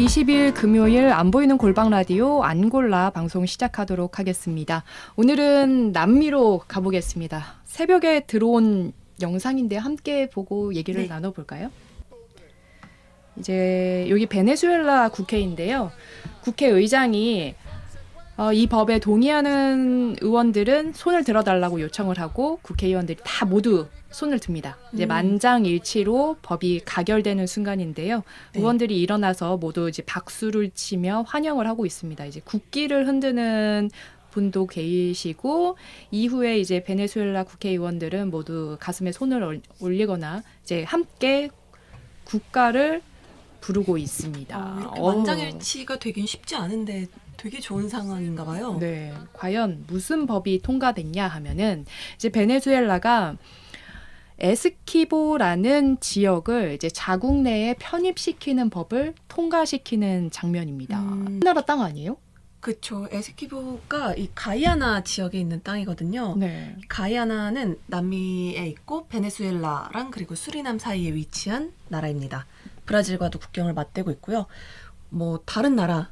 20일 금요일 안 보이는 골방 라디오 안골라 방송 시작하도록 하겠습니다. 오늘은 남미로 가보겠습니다. 새벽에 들어온 영상인데 함께 보고 얘기를 나눠볼까요? 이제 여기 베네수엘라 국회인데요. 국회의장이 이 법에 동의하는 의원들은 손을 들어달라고 요청을 하고 국회의원들이 다 모두 손을 듭니다. 이제 만장일치로 법이 가결되는 순간인데요. 네. 의원들이 일어나서 모두 이제 박수를 치며 환영을 하고 있습니다. 이제 국기를 흔드는 분도 계시고 이후에 이제 베네수엘라 국회의원들은 모두 가슴에 손을 올리거나 이제 함께 국가를 부르고 있습니다. 이렇게 만장일치가 되긴 쉽지 않은데 되게 좋은 상황인가 봐요. 네, 과연 무슨 법이 통과됐냐 하면은 이제 베네수엘라가 에스키보라는 지역을 이제 자국 내에 편입시키는 법을 통과시키는 장면입니다. 우리나라 땅 아니에요? 그렇죠. 에스키보가 이 가이아나 지역에 있는 땅이거든요. 네. 가이아나는 남미에 있고 베네수엘라랑 그리고 수리남 사이에 위치한 나라입니다. 브라질과도 국경을 맞대고 있고요. 뭐 다른 나라에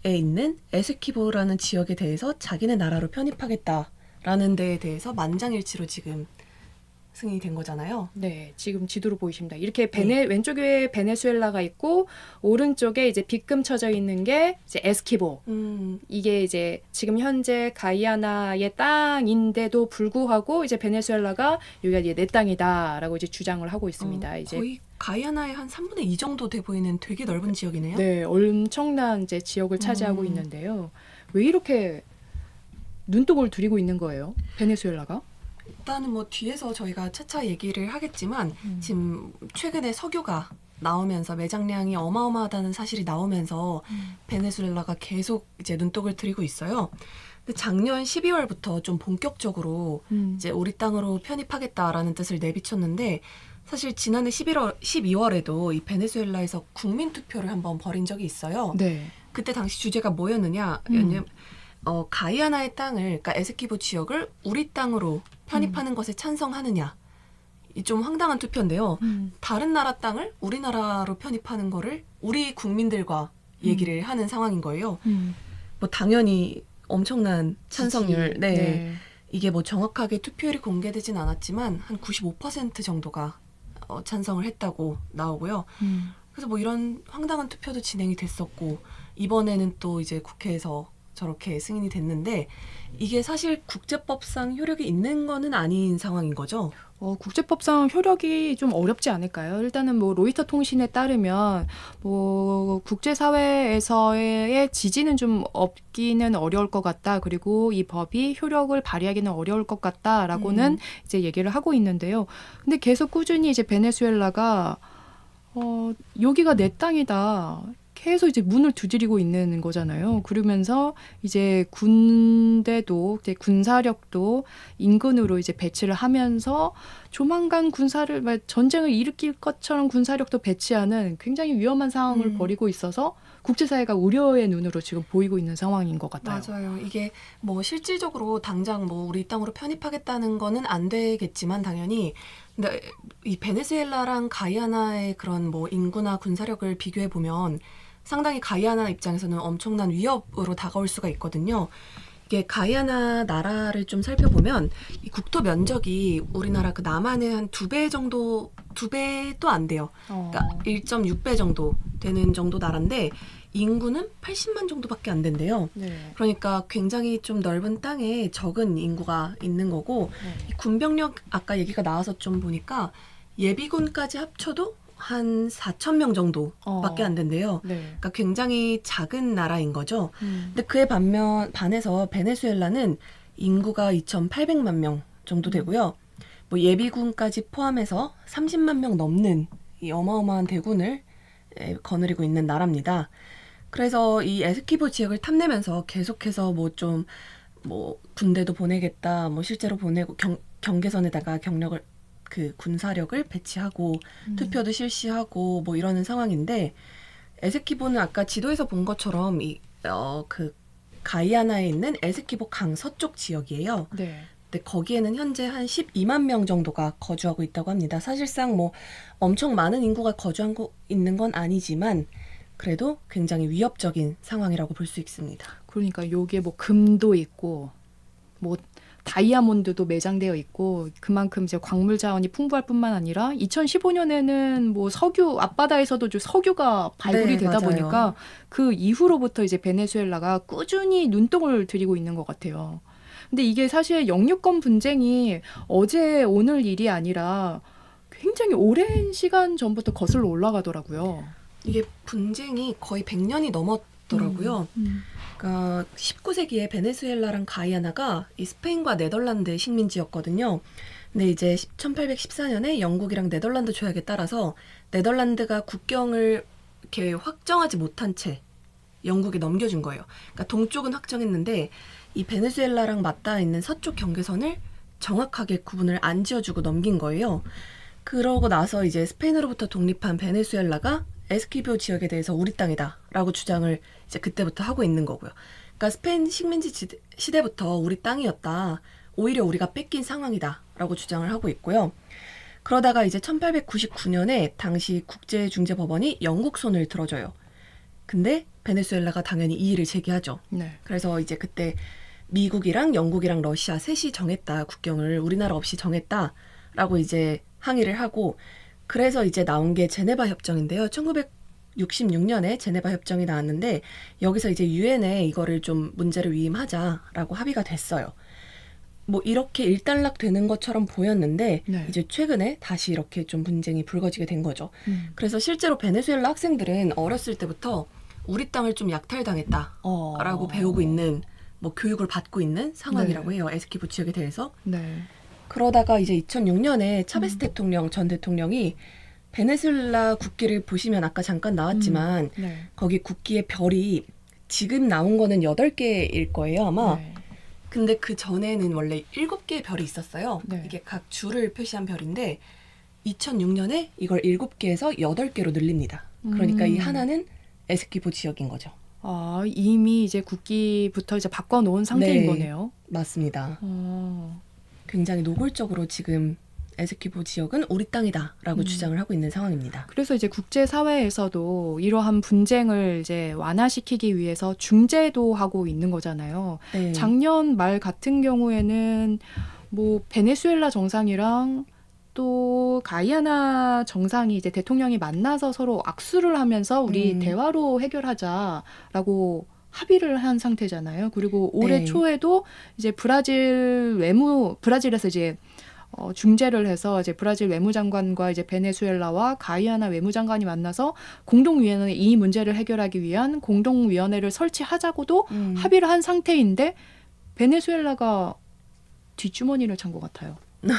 있는 에스키보라는 지역에 대해서 자기네 나라로 편입하겠다라는 데에 대해서 만장일치로 지금 승인이 된 거잖아요. 네, 지금 지도로 보이십니다. 이렇게 왼쪽에 베네수엘라가 있고 오른쪽에 이제 빗금 쳐져 있는 게 이제 에스키보. 이게 이제 지금 현재 가이아나의 땅인데도 불구하고 이제 베네수엘라가 여기가 이제 내 땅이다라고 이제 주장을 하고 있습니다. 이제 거의 가이아나의 한 3분의 2 정도 돼 보이는 되게 넓은 지역이네요. 네, 엄청난 이제 지역을 차지하고 있는데요. 왜 이렇게 눈독을 들이고 있는 거예요? 베네수엘라가? 일단은 뭐 뒤에서 저희가 차차 얘기를 하겠지만 지금 최근에 석유가 나오면서 매장량이 어마어마하다는 사실이 나오면서 베네수엘라가 계속 이제 눈독을 들이고 있어요. 근데 작년 12월부터 좀 본격적으로 이제 우리 땅으로 편입하겠다라는 뜻을 내비쳤는데 사실 지난해 12월에도 이 베네수엘라에서 국민 투표를 한번 벌인 적이 있어요. 네. 그때 당시 주제가 뭐였느냐? 가이아나의 땅을, 그러니까 에스키보 지역을 우리 땅으로 편입하는 것에 찬성하느냐. 이 좀 황당한 투표인데요. 다른 나라 땅을 우리나라로 편입하는 거를 우리 국민들과 얘기를 하는 상황인 거예요. 뭐 당연히 엄청난 찬성률. 지지. 네. 이게 뭐 정확하게 투표율이 공개되진 않았지만 한 95% 정도가 찬성을 했다고 나오고요. 그래서 뭐 이런 황당한 투표도 진행이 됐었고 이번에는 또 이제 국회에서 저렇게 승인이 됐는데 이게 사실 국제법상 효력이 있는 거는 아닌 상황인 거죠. 국제법상 효력이 좀 어렵지 않을까요? 일단은 뭐 로이터 통신에 따르면 뭐 국제사회에서의 지지는 좀 없기는 어려울 것 같다. 그리고 이 법이 효력을 발휘하기는 어려울 것 같다라고는 이제 얘기를 하고 있는데요. 근데 계속 꾸준히 이제 베네수엘라가 여기가 내 땅이다. 계속 이제 문을 두드리고 있는 거잖아요. 그러면서 이제 군대도 이제 군사력도 인근으로 이제 배치를 하면서 조만간 전쟁을 일으킬 것처럼 군사력도 배치하는 굉장히 위험한 상황을 벌이고 있어서 국제사회가 우려의 눈으로 지금 보이고 있는 상황인 것 같아요. 맞아요. 이게 뭐 실질적으로 당장 뭐 우리 땅으로 편입하겠다는 거는 안 되겠지만 당연히 근데 이 베네수엘라랑 가이아나의 그런 뭐 인구나 군사력을 비교해 보면 상당히 가이아나 입장에서는 엄청난 위협으로 다가올 수가 있거든요. 이게 가이아나 나라를 좀 살펴보면 이 국토 면적이 우리나라 그 남한의 한 2배 정도, 2배도 안 돼요. 그러니까 1.6배 정도 되는 정도 나라인데 인구는 80만 정도밖에 안 된대요. 네. 그러니까 굉장히 좀 넓은 땅에 적은 인구가 있는 거고 이 군병력 아까 얘기가 나와서 좀 보니까 예비군까지 합쳐도 한 4천 명 정도밖에 안 된대요. 네. 그러니까 굉장히 작은 나라인 거죠. 근데 그에 반해서 베네수엘라는 인구가 2,800만 명 정도 되고요. 뭐 예비군까지 포함해서 30만 명 넘는 이 어마어마한 대군을 거느리고 있는 나라입니다. 그래서 이 에스키보 지역을 탐내면서 계속해서 뭐 군대도 보내겠다, 뭐 실제로 보내고 경계선에다가 그 군사력을 배치하고 투표도 실시하고 뭐 이러는 상황인데 에스키보는 아까 지도에서 본 것처럼 그 가이아나에 있는 에스키보 강 서쪽 지역이에요. 네. 근데 거기에는 현재 한 12만 명 정도가 거주하고 있다고 합니다. 사실상 뭐 엄청 많은 인구가 거주하고 있는 건 아니지만 그래도 굉장히 위협적인 상황이라고 볼 수 있습니다. 그러니까 여기에 뭐 금도 있고 뭐 다이아몬드도 매장되어 있고 그만큼 이제 광물 자원이 풍부할 뿐만 아니라 2015년에는 뭐 석유 앞바다에서도 좀 석유가 발굴이 네, 되다 맞아요. 보니까 그 이후로부터 이제 베네수엘라가 꾸준히 눈독을 들이고 있는 것 같아요. 근데 이게 사실 영유권 분쟁이 어제 오늘 일이 아니라 굉장히 오랜 시간 전부터 거슬러 올라가더라고요. 이게 분쟁이 거의 100년이 넘었더라고요. 그러니까 19세기에 베네수엘라랑 가이아나가 이 스페인과 네덜란드의 식민지였거든요. 근데 이제 1814년에 영국이랑 네덜란드 조약에 따라서 네덜란드가 국경을 이렇게 확정하지 못한 채 영국에 넘겨준 거예요. 그러니까 동쪽은 확정했는데 이 베네수엘라랑 맞닿아 있는 서쪽 경계선을 정확하게 구분을 안 지어주고 넘긴 거예요. 그러고 나서 이제 스페인으로부터 독립한 베네수엘라가 에스키보 지역에 대해서 우리 땅이다라고 주장을 이제 그때부터 하고 있는 거고요. 그러니까 스페인 식민지 시대부터 우리 땅이었다. 오히려 우리가 뺏긴 상황이다라고 주장을 하고 있고요. 그러다가 이제 1899년에 당시 국제중재법원이 영국 손을 들어줘요. 근데 베네수엘라가 당연히 이의를 제기하죠. 네. 그래서 이제 그때 미국이랑 영국이랑 러시아 셋이 정했다. 국경을 우리나라 없이 정했다라고 이제 항의를 하고 그래서 이제 나온 게 제네바 협정인데요. 1966년에 제네바 협정이 나왔는데 여기서 이제 유엔에 이거를 좀 문제를 위임하자라고 합의가 됐어요. 뭐 이렇게 일단락 되는 것처럼 보였는데 네. 이제 최근에 다시 이렇게 좀 분쟁이 불거지게 된 거죠. 그래서 실제로 베네수엘라 학생들은 어렸을 때부터 우리 땅을 좀 약탈당했다라고 배우고 있는 뭐 교육을 받고 있는 상황이라고 해요. 에스키보 지역에 대해서. 네. 그러다가 이제 2006년에 차베스 대통령 전 대통령이 베네수엘라 국기를 보시면 아까 잠깐 나왔지만 네. 거기 국기의 별이 지금 나온 거는 8개일 거예요, 아마. 네. 근데 그 전에는 원래 7개의 별이 있었어요. 네. 이게 각 주를 표시한 별인데 2006년에 이걸 7개에서 8개로 늘립니다. 그러니까 이 하나는 에스키보 지역인 거죠. 아, 이미 이제 국기부터 이제 바꿔놓은 상태인 네. 거네요. 맞습니다. 굉장히 노골적으로 지금 에스키보 지역은 우리 땅이다라고 주장을 하고 있는 상황입니다. 그래서 이제 국제사회에서도 이러한 분쟁을 이제 완화시키기 위해서 중재도 하고 있는 거잖아요. 네. 작년 말 같은 경우에는 뭐 베네수엘라 정상이랑 또 가이아나 정상이 이제 대통령이 만나서 서로 악수를 하면서 우리 대화로 해결하자라고 합의를 한 상태잖아요. 그리고 올해 네. 초에도 이제 브라질에서 이제 중재를 해서 이제 브라질 외무장관과 이제 베네수엘라와 가이아나 외무장관이 만나서 공동위원회 이 문제를 해결하기 위한 공동위원회를 설치하자고도 합의를 한 상태인데 베네수엘라가 뒷주머니를 찬 것 같아요. 네.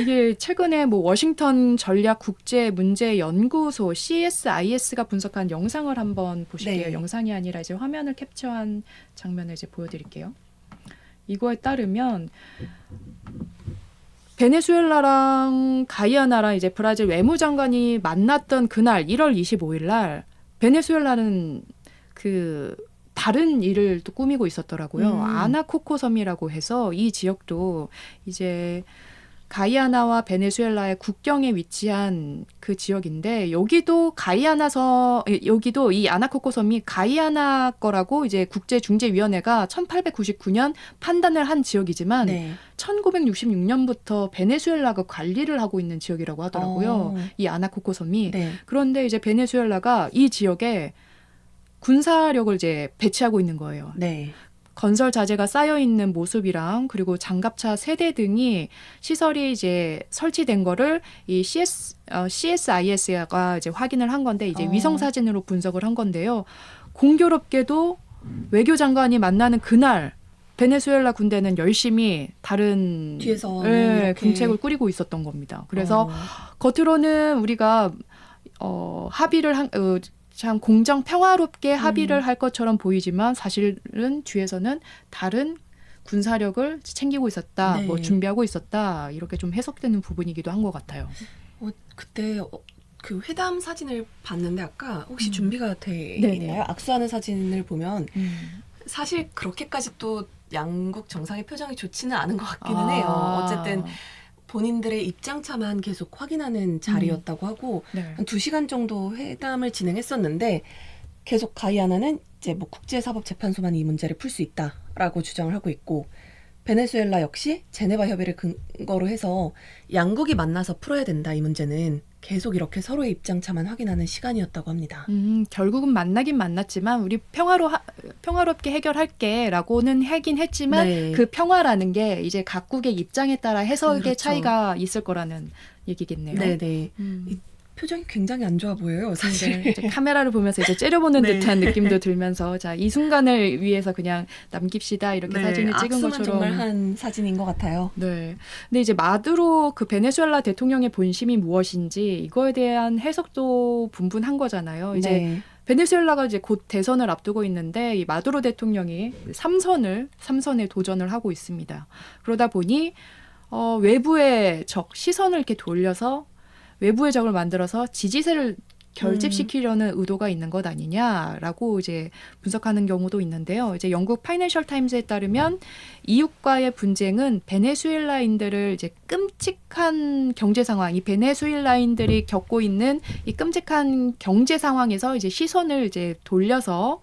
이게 최근에 뭐 워싱턴 전략 국제 문제 연구소 CSIS가 분석한 영상을 한번 보실게요. 네. 영상이 아니라 이제 화면을 캡처한 장면을 이제 보여드릴게요. 이거에 따르면 베네수엘라랑 가이아나랑 이제 브라질 외무장관이 만났던 그날 1월 25일 날 베네수엘라는 그 다른 일을 또 꾸미고 있었더라고요. 아나코코 섬이라고 해서 이 지역도 이제 가이아나와 베네수엘라의 국경에 위치한 그 지역인데 여기도 여기도 이 아나코코 섬이 가이아나 거라고 이제 국제중재위원회가 1899년 판단을 한 지역이지만 네. 1966년부터 베네수엘라가 관리를 하고 있는 지역이라고 하더라고요. 이 아나코코 섬이. 네. 그런데 이제 베네수엘라가 이 지역에 군사력을 이제 배치하고 있는 거예요. 네. 건설 자재가 쌓여 있는 모습이랑 그리고 장갑차 세대 등이 시설이 이제 설치된 거를 이 CSIS가 이제 확인을 한 건데 이제 위성 사진으로 분석을 한 건데요. 공교롭게도 외교장관이 만나는 그날 베네수엘라 군대는 열심히 다른 뒤에서는 이렇게 군책을 꾸리고 있었던 겁니다. 그래서 겉으로는 우리가 합의를 참 공정 평화롭게 합의를 할 것처럼 보이지만 사실은 뒤에서는 다른 군사력을 챙기고 있었다, 네. 뭐 준비하고 있었다 이렇게 좀 해석되는 부분이기도 한 것 같아요. 그때 그 회담 사진을 봤는데 아까 혹시 준비가 돼 네네. 있나요? 악수하는 사진을 보면 사실 그렇게까지 또 양국 정상의 표정이 좋지는 않은 것 같기는 해요. 어쨌든 본인들의 입장차만 계속 확인하는 자리였다고 하고 네. 한 2시간 정도 회담을 진행했었는데 계속 가이아나는 이제 뭐 국제사법재판소만 이 문제를 풀 수 있다라고 주장을 하고 있고 베네수엘라 역시 제네바 협의를 근거로 해서 양국이 만나서 풀어야 된다 이 문제는 계속 이렇게 서로의 입장차만 확인하는 시간이었다고 합니다. 결국은 만나긴 만났지만 우리 평화롭게 해결할게라고는 하긴 했지만 네. 그 평화라는 게 이제 각국의 입장에 따라 해석의 그렇죠. 차이가 있을 거라는 얘기겠네요. 네네. 음. 이 표정이 굉장히 안 좋아 보여요, 사실. 네, 이제 카메라를 보면서 이제 째려보는 네. 듯한 느낌도 들면서 자, 이 순간을 위해서 그냥 남깁시다 이렇게 사진을 찍은 악수만 것처럼. 정말 한 사진인 것 같아요. 네. 근데 이제 마두로 그 베네수엘라 대통령의 본심이 무엇인지 이거에 대한 해석도 분분한 거잖아요. 이제 네. 베네수엘라가 이제 곧 대선을 앞두고 있는데 이 마두로 대통령이 삼선에 도전을 하고 있습니다. 그러다 보니 외부의 적 시선을 이렇게 돌려서 외부의 적을 만들어서 지지세를 결집시키려는 의도가 있는 것 아니냐라고 이제 분석하는 경우도 있는데요. 이제 영국 파이낸셜 타임즈에 따르면 이웃과의 분쟁은 베네수엘라인들을 이제 끔찍한 경제 상황, 이 베네수엘라인들이 겪고 있는 이 끔찍한 경제 상황에서 이제 시선을 이제 돌려서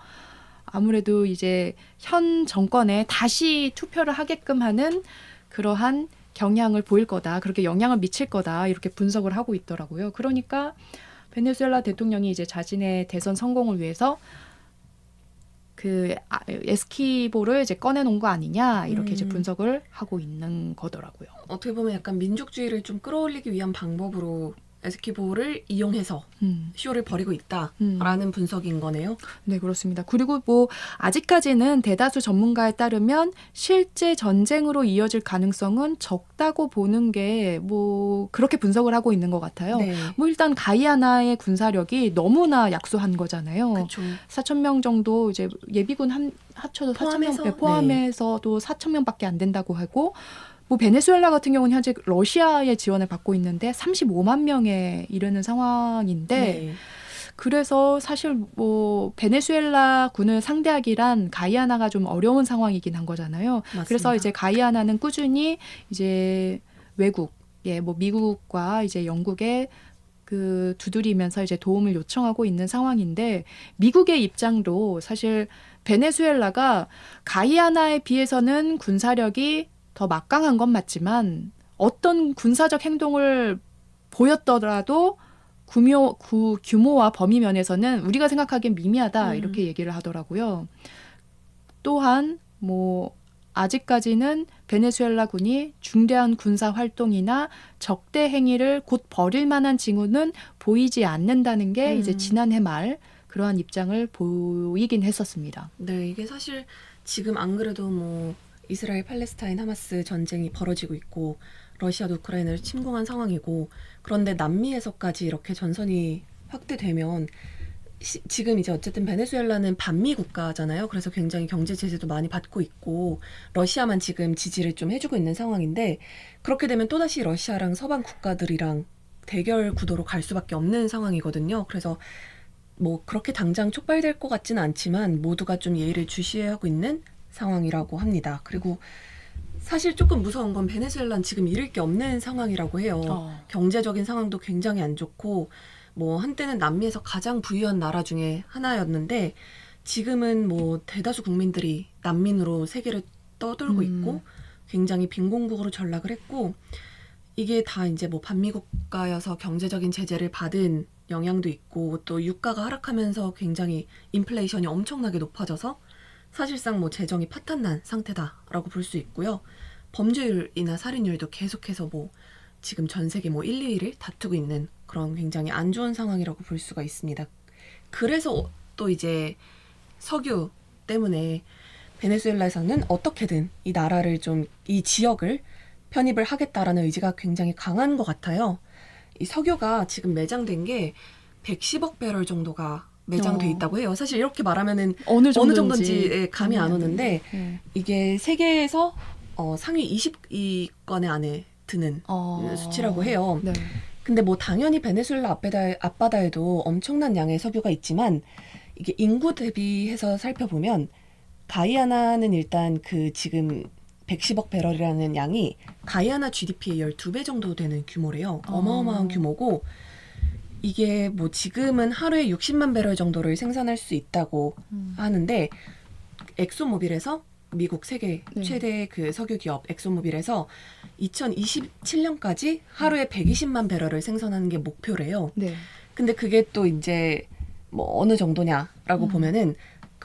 아무래도 이제 현 정권에 다시 투표를 하게끔 하는 그러한 경향을 보일 거다. 그렇게 영향을 미칠 거다. 이렇게 분석을 하고 있더라고요. 그러니까 베네수엘라 대통령이 이제 자신의 대선 성공을 위해서 그 에스키보를 이제 꺼내놓은 거 아니냐 이렇게 이제 분석을 하고 있는 거더라고요. 어떻게 보면 약간 민족주의를 좀 끌어올리기 위한 방법으로 에스키보를 이용해서 쇼를 벌이고 있다라는 분석인 거네요. 네, 그렇습니다. 그리고 뭐 아직까지는 대다수 전문가에 따르면 실제 전쟁으로 이어질 가능성은 적다고 보는 게 뭐 그렇게 분석을 하고 있는 것 같아요. 네. 뭐 일단 가이아나의 군사력이 너무나 약소한 거잖아요. 그렇죠. 4,000명 정도 이제 예비군 합쳐서 4,000명 포함해서도 4,000명밖에 안 된다고 하고 뭐 베네수엘라 같은 경우는 현재 러시아의 지원을 받고 있는데 35만 명에 이르는 상황인데 네. 그래서 사실 뭐 베네수엘라 군을 상대하기란 가이아나가 좀 어려운 상황이긴 한 거잖아요. 맞습니다. 그래서 이제 가이아나는 꾸준히 이제 외국, 뭐 미국과 이제 영국에 그 두드리면서 이제 도움을 요청하고 있는 상황인데 미국의 입장도 사실 베네수엘라가 가이아나에 비해서는 군사력이 더 막강한 건 맞지만 어떤 군사적 행동을 보였더라도 규모와 범위 면에서는 우리가 생각하기엔 미미하다 이렇게 얘기를 하더라고요. 또한 뭐 아직까지는 베네수엘라 군이 중대한 군사 활동이나 적대 행위를 곧 벌일 만한 징후는 보이지 않는다는 게 이제 지난해 말 그러한 입장을 보이긴 했었습니다. 네, 이게 사실 지금 안 그래도 뭐 이스라엘 팔레스타인 하마스 전쟁이 벌어지고 있고 러시아도 우크라이나를 침공한 상황이고 그런데 남미에서까지 이렇게 전선이 확대되면 지금 이제 어쨌든 베네수엘라는 반미 국가잖아요. 그래서 굉장히 경제 제재도 많이 받고 있고 러시아만 지금 지지를 좀 해주고 있는 상황인데 그렇게 되면 또다시 러시아랑 서방 국가들이랑 대결 구도로 갈 수밖에 없는 상황이거든요. 그래서 뭐 그렇게 당장 촉발될 것 같지는 않지만 모두가 좀 예의를 주시해야 하고 있는 상황이라고 합니다. 그리고 사실 조금 무서운 건 베네수엘라는 지금 잃을 게 없는 상황이라고 해요. 경제적인 상황도 굉장히 안 좋고 뭐 한때는 남미에서 가장 부유한 나라 중에 하나였는데 지금은 뭐 대다수 국민들이 난민으로 세계를 떠돌고 있고 굉장히 빈곤국으로 전락을 했고 이게 다 이제 뭐 반미 국가여서 경제적인 제재를 받은 영향도 있고 또 유가가 하락하면서 굉장히 인플레이션이 엄청나게 높아져서 사실상 뭐 재정이 파탄난 상태다라고 볼 수 있고요. 범죄율이나 살인율도 계속해서 뭐 지금 전 세계 뭐 1, 2위를 다투고 있는 그런 굉장히 안 좋은 상황이라고 볼 수가 있습니다. 그래서 또 이제 석유 때문에 베네수엘라에서는 어떻게든 이 나라를 좀 이 지역을 편입을 하겠다라는 의지가 굉장히 강한 것 같아요. 이 석유가 지금 매장된 게 110억 배럴 정도가 매장돼 있다고 해요. 사실 이렇게 말하면은 어느 정도인지 감이 안 오는데 이게 세계에서 상위 20위권에 안에 드는 수치라고 해요. 네. 근데 뭐 당연히 베네수엘라 앞바다에도 엄청난 양의 석유가 있지만 이게 인구 대비해서 살펴보면 가이아나는 일단 그 지금 110억 배럴이라는 양이 가이아나 GDP의 12배 정도 되는 규모래요. 어마어마한 규모고 이게 뭐 지금은 하루에 60만 배럴 정도를 생산할 수 있다고 하는데 엑소모빌에서 미국 세계 네. 최대 그 석유 기업 엑소모빌에서 2027년까지 하루에 120만 배럴을 생산하는 게 목표래요. 네. 근데 그게 또 이제 뭐 어느 정도냐라고 보면은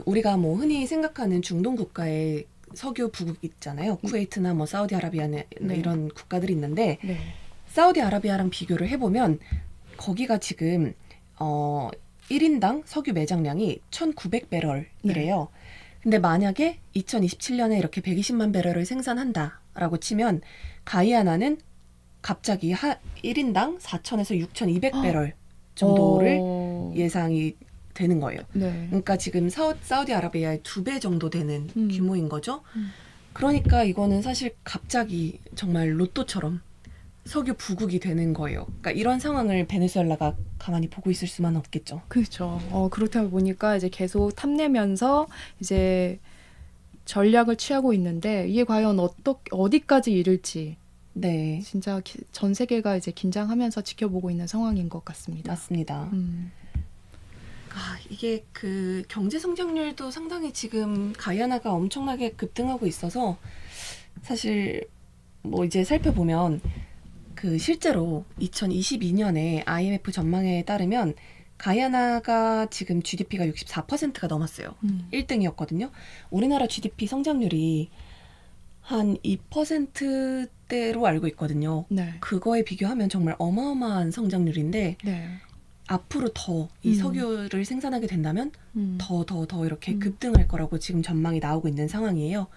우리가 뭐 흔히 생각하는 중동 국가의 석유 부국 있잖아요. 쿠웨이트나 뭐 사우디아라비아나 네. 이런 국가들이 있는데 네. 사우디아라비아랑 비교를 해보면 거기가 지금 1인당 석유 매장량이 1,900배럴이래요. 근데 만약에 2027년에 이렇게 120만 배럴을 생산한다라고 치면 가이아나는 갑자기 1인당 4,000에서 6,200배럴 정도를 예상이 되는 거예요. 네. 그러니까 지금 사우디아라비아의 2배 정도 되는 규모인 거죠. 음. 그러니까 이거는 사실 갑자기 정말 로또처럼 석유 부국이 되는 거예요. 그러니까 이런 상황을 베네수엘라가 가만히 보고 있을 수만 없겠죠. 그렇죠. 그렇다 보니까 이제 계속 탐내면서 이제 전략을 취하고 있는데 이게 과연 어디까지 이를지 네, 진짜 전 세계가 이제 긴장하면서 지켜보고 있는 상황인 것 같습니다. 맞습니다. 이게 그 경제 성장률도 상당히 지금 가이아나가 엄청나게 급등하고 있어서 사실 뭐 이제 살펴보면 그 실제로 2022년에 IMF 전망에 따르면 가이아나가 지금 GDP가 64%가 넘었어요. 1등이었거든요. 우리나라 GDP 성장률이 한 2%대로 알고 있거든요. 네. 그거에 비교하면 정말 어마어마한 성장률인데 네. 앞으로 더 이 석유를 생산하게 된다면 더 이렇게 음. 급등할 거라고 지금 전망이 나오고 있는 상황이에요.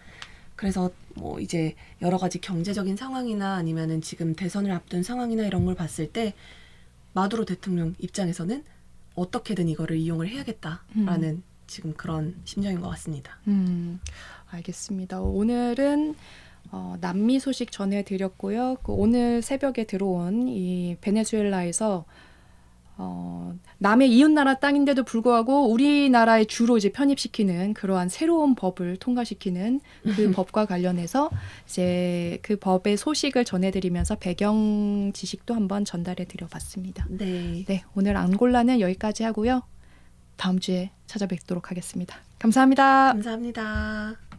그래서 뭐 이제 여러 가지 경제적인 상황이나 아니면은 지금 대선을 앞둔 상황이나 이런 걸 봤을 때 마두로 대통령 입장에서는 어떻게든 이거를 이용을 해야겠다라는 지금 그런 심정인 것 같습니다. 알겠습니다. 오늘은 남미 소식 전해드렸고요. 오늘 새벽에 들어온 이 베네수엘라에서 남의 이웃나라 땅인데도 불구하고 우리나라에 주로 이제 편입시키는 그러한 새로운 법을 통과시키는 그 법과 관련해서 이제 그 법의 소식을 전해드리면서 배경 지식도 한번 전달해드려봤습니다. 네. 네, 오늘 앙골라는 여기까지 하고요. 다음 주에 찾아뵙도록 하겠습니다. 감사합니다. 감사합니다.